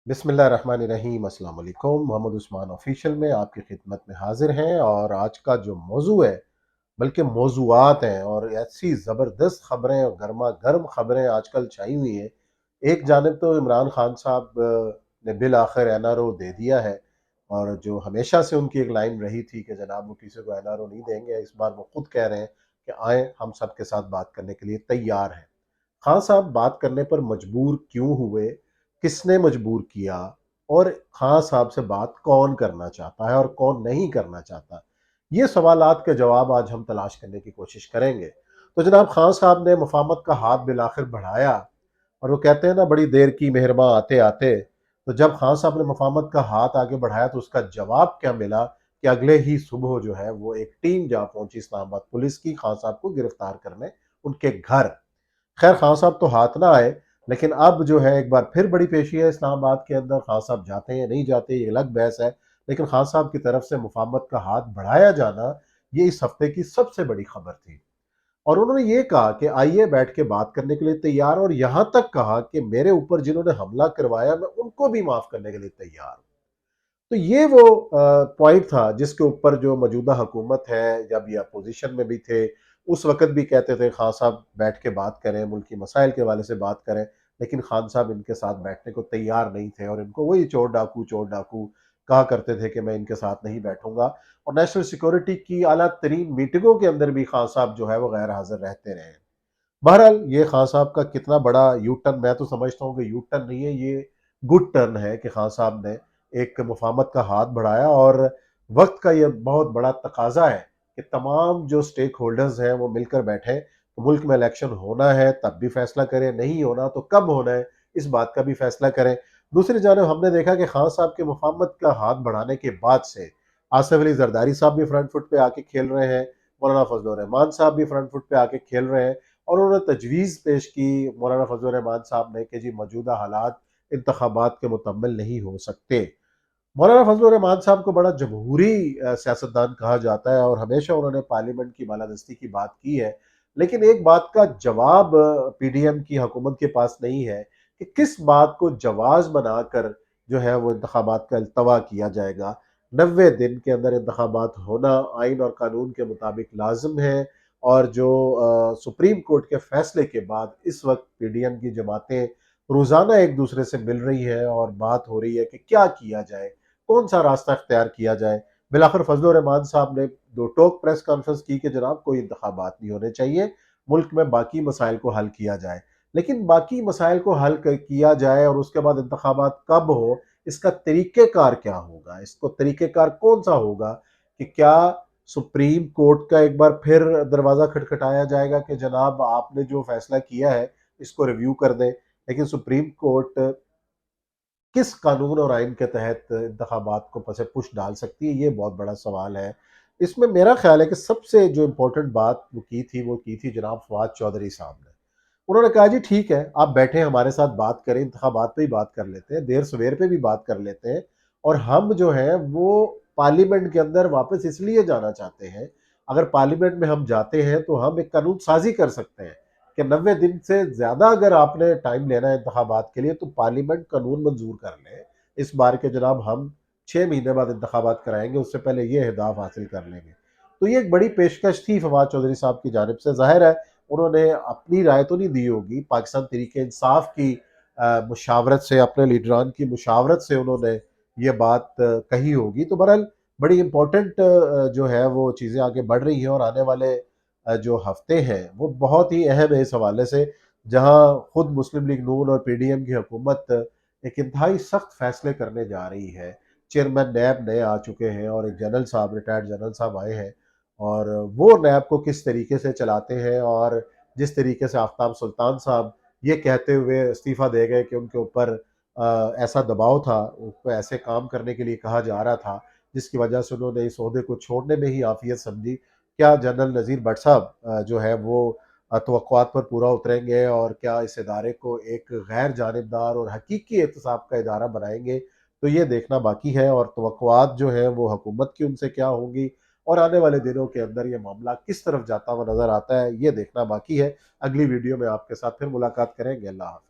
बिस्मिल्लाहिर्रहमानिर्रहीम। अस्सलाम वालेकुम। मोहम्मद उस्मान ऑफिशियल में आपकी खिदमत में हाजिर हैं और आज का जो मौजू है, बल्कि मौजूआत हैं और ऐसी ज़बरदस्त खबरें और गर्मा गर्म खबरें आजकल छाई हुई हैं। एक जानिब तो इमरान खान साहब ने बिल आखिर एनआरओ दे दिया है, और जो हमेशा से उनकी एक लाइन रही थी कि जनाब वो किसी को एनआरओ नहीं देंगे, इस बार वो खुद कह रहे हैं कि आए, हम सब के साथ बात करने के लिए तैयार हैं। खान साहब बात करने पर मजबूर क्यों हुए, किसने मजबूर किया, और खान साहब से बात कौन करना चाहता है और कौन नहीं करना चाहता, ये सवालात के जवाब आज हम तलाश करने की कोशिश करेंगे। तो जनाब खान साहब ने मुफाहमत का हाथ बिलाखिर बढ़ाया, और वो कहते हैं ना, बड़ी देर की मेहरबान आते आते। तो जब खान साहब ने मुफाहमत का हाथ आगे बढ़ाया तो उसका जवाब क्या मिला कि अगले ही सुबह जो है वो एक टीम जा पहुंची इस्लामाबाद पुलिस की, खान साहब को गिरफ्तार करने उनके घर। खैर खान साहब तो हाथ ना आए, लेकिन अब जो है एक बार फिर बड़ी पेशी है इस्लामाबाद के अंदर। खान साहब जाते हैं नहीं जाते ये अलग बहस है, लेकिन खान साहब की तरफ से मुफाहमत का हाथ बढ़ाया जाना ये इस हफ्ते की सबसे बड़ी खबर थी। और उन्होंने ये कहा कि आइए बैठ के बात करने के लिए तैयार, और यहां तक कहा कि मेरे ऊपर जिन्होंने हमला करवाया मैं उनको भी माफ करने के लिए तैयार हूं। तो ये वो पॉइंट था जिसके ऊपर जो मौजूदा हुकूमत है, जब ये अपोजिशन में भी थे, उस वक्त भी कहते थे खान साहब बैठ के बात करें, मुल्की मसाइल के हवाले से बात करें। लेकिन खान साहब इनके साथ बैठने को तैयार नहीं थे, और इनको वही चोर डाकू कहा करते थे कि मैं इनके साथ नहीं बैठूंगा। और नेशनल सिक्योरिटी की आला तरीन मीटिंगों के अंदर भी खान साहब जो है वो गैर हाजिर रहते रहे। बहरहाल ये खान साहब का कितना बड़ा यू टर्न, मैं तो समझता हूँ कि यू टर्न नहीं है, ये गुड टर्न है कि खान साहब ने एक मुफाहमत का हाथ बढ़ाया। और वक्त का ये बहुत बड़ा तकाजा है कि तमाम जो स्टेक होल्डर्स हैं वो मिलकर बैठे। तो मुल्क में इलेक्शन होना है तब भी फैसला करें, नहीं होना तो कब होना है इस बात का भी फैसला करें। दूसरी जानब हमने देखा कि खान साहब के मुफाहमत का हाथ बढ़ाने के बाद से आसिफ अली जरदारी साहब भी फ्रंट फुट पे आके खेल रहे हैं, मौलाना फजल रहमान साहब भी फ्रंट फुट पे आके खेल रहे हैं। और उन्होंने तजवीज़ पेश की मौलाना फजल रहमान साहब ने कि जी मौजूदा हालात इंतखाबात के मुकम्मल नहीं हो सकते। मौलाना फजल रहमान साहब को बड़ा जमहूरी सियासतदान कहा जाता है, और हमेशा उन्होंने पार्लियामेंट की बालादस्ती की बात की है। लेकिन एक बात का जवाब पीडीएम की हुकूमत के पास नहीं है कि किस बात को जवाज बनाकर जो है वो इंतखाबात का अल्तवा किया जाएगा। 90 दिन के अंदर इंतखाबात होना आइन और कानून के मुताबिक लाजिम है। और जो सुप्रीम कोर्ट के फैसले के बाद इस वक्त पीडीएम की जमातें रोजाना एक दूसरे से मिल रही है और बात हो रही है कि क्या किया जाए, कौन सा रास्ता इख्तियार किया जाए। बिलाखिर फजल रहमान साहब ने दो टोक प्रेस कॉन्फ्रेंस की कि जनाब कोई इंतखाबात नहीं होने चाहिए, मुल्क में बाकी मसाइल को हल किया जाए। लेकिन बाकी मसाइल को हल किया जाए और उसके बाद इंतखाबात कब हो, इसका तरीक़ेकार क्या होगा, इसको तरीक़ेकार कौन सा होगा? कि क्या सुप्रीम कोर्ट का एक बार फिर दरवाज़ा खटखटाया जाएगा कि जनाब आपने जो फैसला किया है इसको रिव्यू कर दें। लेकिन सुप्रीम कोर्ट किस कानून और आइन के तहत इंतखाबात को पसे पुश डाल सकती है, ये बहुत बड़ा सवाल है। इसमें मेरा ख्याल है कि सबसे जो इम्पोर्टेंट बात वो की थी जनाब फवाद चौधरी साहब ने। उन्होंने कहा जी ठीक है, आप बैठे हमारे साथ बात करें, इंतखाबात पे ही बात कर लेते हैं, देर सवेर पे भी बात कर लेते हैं। और हम जो है वो पार्लियामेंट के अंदर वापस इसलिए जाना चाहते हैं, अगर पार्लियामेंट में हम जाते हैं तो हम एक कानून साजी कर सकते हैं कि 90 दिन से ज्यादा अगर आपने टाइम लेना है इंतखाबात के लिए तो पार्लियामेंट कानून मंजूर कर ले इस बार के, जनाब हम 6 महीने बाद इंतखाबात कराएंगे, उससे पहले ये अहदाफ हासिल कर लेंगे। तो ये एक बड़ी पेशकश थी फवाद चौधरी साहब की जानिब से। जाहिर है उन्होंने अपनी राय तो नहीं दी होगी, पाकिस्तान तरीके इंसाफ की मुशावरत से, अपने लीडरान की मुशावरत से उन्होंने ये बात कही होगी। तो बहरहाल बड़ी इंपॉर्टेंट जो है वो चीज़ें आगे बढ़ रही हैं, और आने वाले जो हफ्ते हैं वो बहुत ही अहम है इस हवाले से, जहां खुद मुस्लिम लीग नून और पीडीएम की हुकूमत एक इंतहाई सख्त फैसले करने जा रही है। चेयरमैन नैब नए आ चुके हैं और एक जनरल साहब, रिटायर्ड जनरल साहब आए हैं, और वो नैब को किस तरीके से चलाते हैं। और जिस तरीके से आफ्ताब सुल्तान साहब ये कहते हुए इस्तीफ़ा दे गए कि उनके ऊपर ऐसा दबाव था, उनको ऐसे काम करने के लिए कहा जा रहा था, जिसकी वजह से उन्होंने इस ओहदे को छोड़ने में ही आफियत समझी। क्या जनरल नज़ीर भट्ट साहब जो है वो तवक्कुआत पर पूरा उतरेंगे, और क्या इस इदारे को एक गैर जानिबदार और हकीकी एहतसाब का इदारा बनाएंगे? तो ये देखना बाकी है, और तवक्कुआत जो है वो हुकूमत की उनसे क्या होंगी, और आने वाले दिनों के अंदर ये मामला किस तरफ जाता हुआ नजर आता है, ये देखना बाकी है। अगली वीडियो में आपके साथ फिर मुलाकात करेंगे। अल्लाह हाफ़िज़।